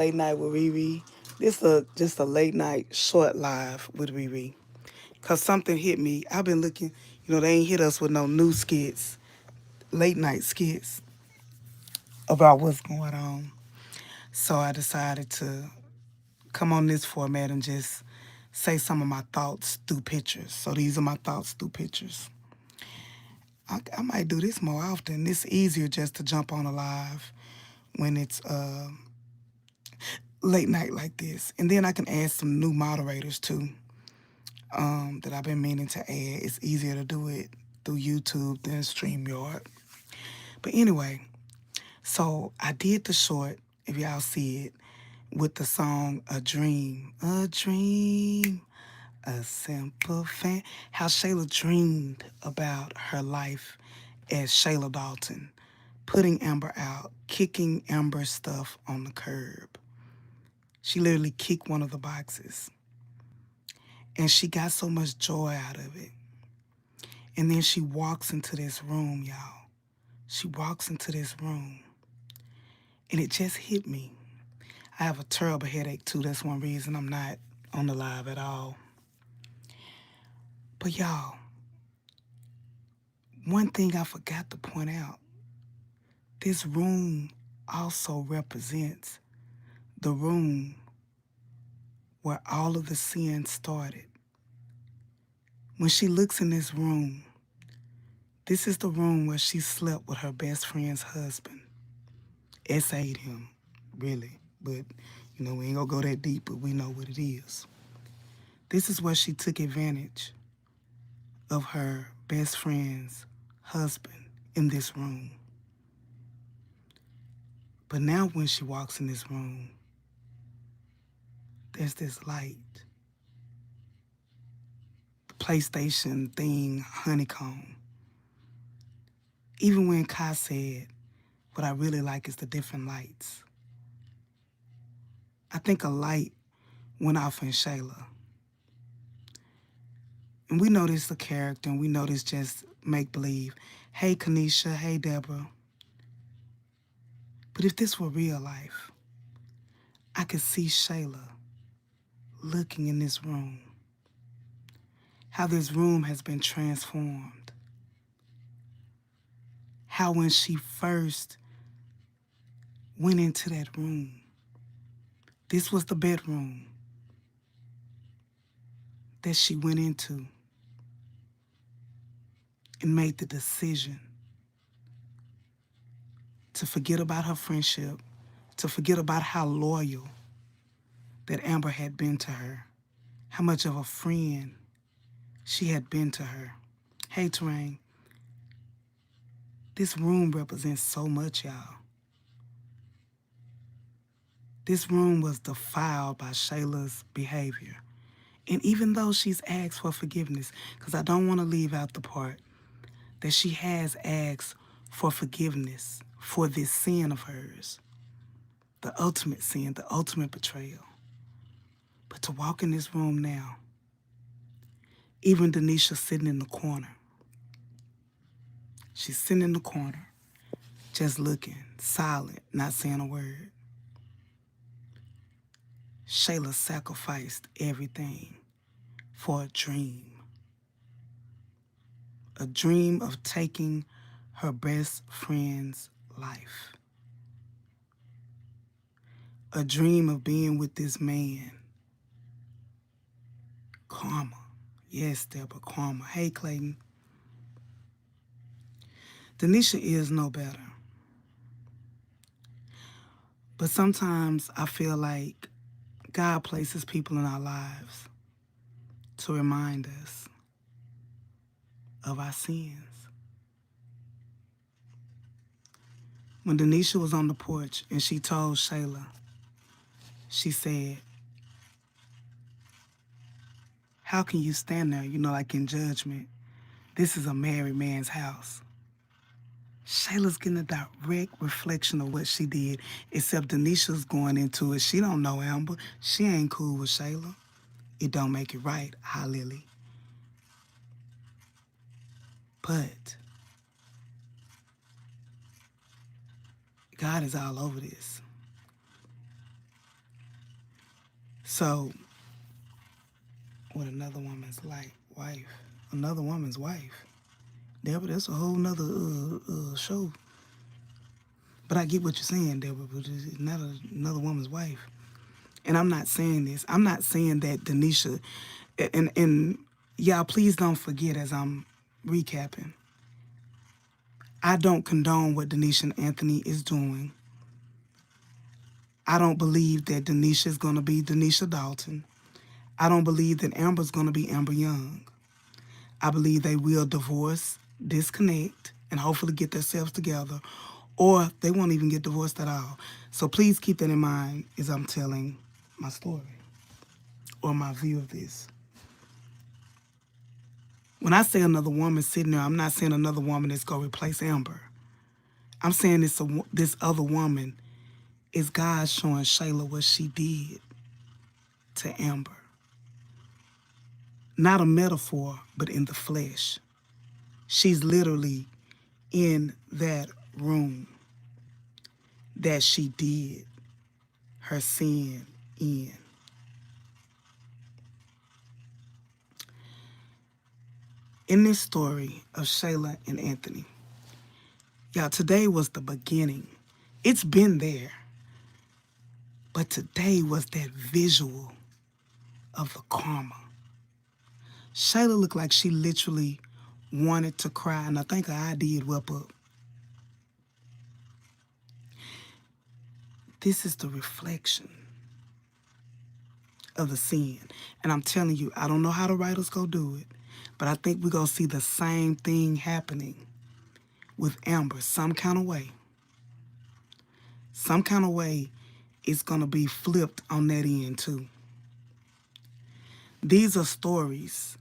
Late night with Riri. This is just a late night short live with Riri. Cause something hit me. I've been looking, they ain't hit us with no new skits, late night skits about what's going on. So I decided to come on this format and just say some of my thoughts through pictures. So these are my thoughts through pictures. I might do this more often. It's easier just to jump on a live when it's late night like this. And then I can add some new moderators too that I've been meaning to add. It's easier to do it through YouTube than StreamYard. But anyway, so I did the short, if y'all see it, with the song A Dream. A Dream, a simple fan. How Shayla dreamed about her life as Shayla Dalton, putting Amber out, kicking Amber's stuff on the curb. She literally kicked one of the boxes. And she got so much joy out of it. And then she walks into this room, y'all. She walks into this room. And it just hit me. I have a terrible headache too. That's one reason I'm not on the live at all. But y'all, one thing I forgot to point out, this room also represents the room where all of the sin started. When she looks in this room, this is the room where she slept with her best friend's husband. SA'd him, really. But, we ain't gonna go that deep, but we know what it is. This is where she took advantage of her best friend's husband in this room. But now when she walks in this room, there's this light. The PlayStation thing, honeycomb. Even when Kai said, what I really like is the different lights. I think a light went off in Shayla. And we know this is a character, and we know this just make-believe. Hey, Kanisha. Hey, Deborah. But if this were real life, I could see Shayla looking in this room. How this room has been transformed. How when she first went into that room, this was the bedroom that she went into and made the decision to forget about her friendship, to forget about how loyal that Amber had been to her, how much of a friend she had been to her. Hey, Terrain, this room represents so much, y'all. This room was defiled by Shayla's behavior. And even though she's asked for forgiveness, because I don't want to leave out the part that she has asked for forgiveness for this sin of hers, the ultimate sin, the ultimate betrayal. But to walk in this room now, even Denisha sitting in the corner, she's sitting in the corner, just looking, silent, not saying a word. Shayla sacrificed everything for a dream of taking her best friend's life, a dream of being with this man. Karma. Yes, Deborah, karma. Hey, Clayton. Denisha is no better. But sometimes I feel like God places people in our lives to remind us of our sins. When Denisha was on the porch and she told Shayla, she said, how can you stand there, like in judgment? This is a married man's house. Shayla's getting a direct reflection of what she did, except Denisha's going into it. She don't know Amber. She ain't cool with Shayla. It don't make it right. Hi, Lily. But God is all over this. So, with another woman's wife, another woman's wife. Deborah, that's a whole nother show. But I get what you're saying, Deborah, but it's not another woman's wife. And I'm not saying this. I'm not saying that Denisha, and y'all, please don't forget as I'm recapping, I don't condone what Denisha and Anthony is doing. I don't believe that Denisha is going to be Denisha Dalton. I don't believe that Amber's going to be Amber Young. I believe they will divorce, disconnect, and hopefully get themselves together, or they won't even get divorced at all. So please keep that in mind as I'm telling my story or my view of this. When I say another woman sitting there, I'm not saying another woman that's going to replace Amber. I'm saying this other woman is God showing Shayla what she did to Amber. Not a metaphor, but in the flesh. She's literally in that room that she did her sin in. In this story of Shayla and Anthony, y'all, today was the beginning. It's been there, but today was that visual of the karma. Shayla looked like she literally wanted to cry, and I think her eye did whelp up. This is the reflection of the sin. And I'm telling you, I don't know how the writers go do it, but I think we're going to see the same thing happening with Amber some kind of way. Some kind of way it's going to be flipped on that end too. These are stories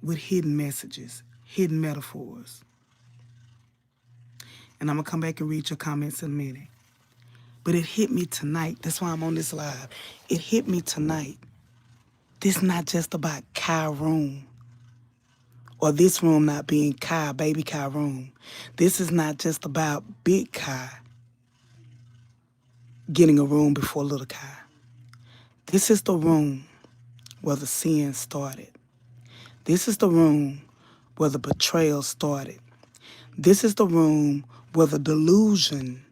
with hidden messages, hidden metaphors. And I'm going to come back and read your comments in a minute. But it hit me tonight. That's why I'm on this live. It hit me tonight. This not just about Kai room or this room not being Kai, baby Kai room. This is not just about big Kai getting a room before little Kai. This is the room where the sin started. This is the room where the betrayal started. This is the room where the delusion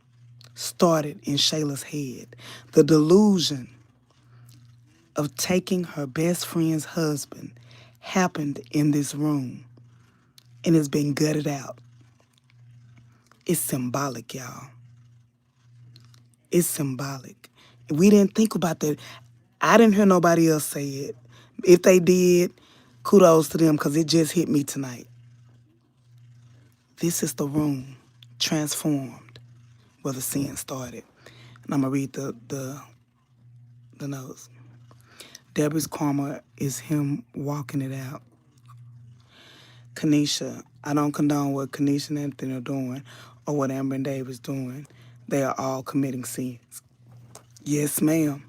started in Shayla's head. The delusion of taking her best friend's husband happened in this room and it's been gutted out. It's symbolic, y'all. It's symbolic. We didn't think about that. I didn't hear nobody else say it. If they did, kudos to them because it just hit me tonight. This is the room transformed where the sin started. And I'm going to read the notes. Deborah's karma is him walking it out. Kanisha, I don't condone what Kanisha and Anthony are doing or what Amber and Dave is doing. They are all committing sins. Yes, ma'am.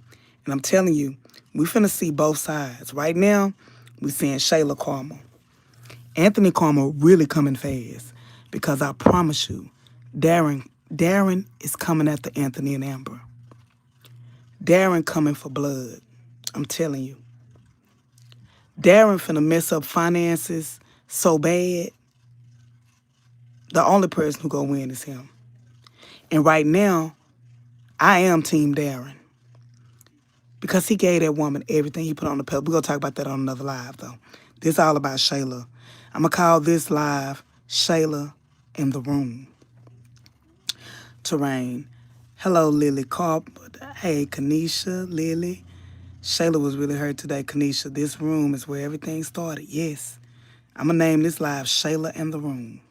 And I'm telling you, we finna see both sides. Right now, we seeing Shayla karma. Anthony karma really coming fast because I promise you, Darren is coming after Anthony and Amber. Darren coming for blood. I'm telling you. Darren finna mess up finances so bad. The only person who gonna win is him. And right now, I am Team Darren. Because he gave that woman everything he put on the pedal. We're gonna talk about that on another live though. This is all about Shayla. I'm gonna call this live Shayla in the Room. Terrain. Hello, Lily Carp. Hey, Kanisha, Lily. Shayla was really hurt today, Kanisha. This room is where everything started. Yes. I'm going to name this live Shayla and the Room.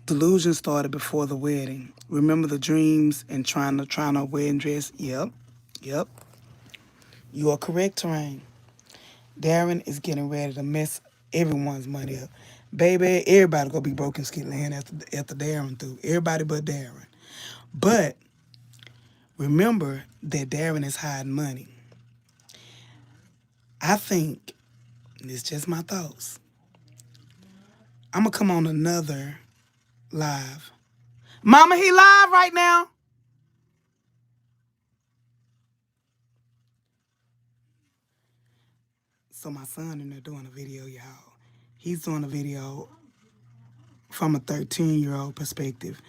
Delusion started before the wedding. Remember the dreams and trying on a wedding dress? Yep. You are correct, Terrain. Darren is getting ready to mess everyone's money up. Baby, everybody going to be broken skin land after Darren through. Everybody but Darren. But remember that Darren is hiding money. I think, and it's just my thoughts, I'm going to come on another live. Mama, he live right now. So my son in there doing a video, y'all. He's doing a video from a 13-year-old perspective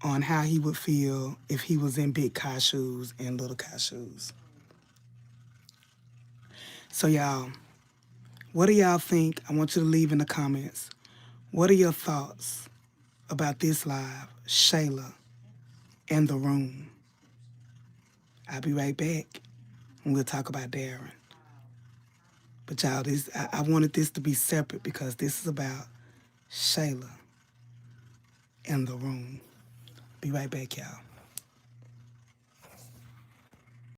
on how he would feel if he was in Big Kai shoes and Little Kai shoes. So y'all, what do y'all think? I want you to leave in the comments. What are your thoughts about this live, Shayla, and the room? I'll be right back and we'll talk about Darren. But y'all, I wanted this to be separate because this is about Shayla and the room. Be right back, y'all.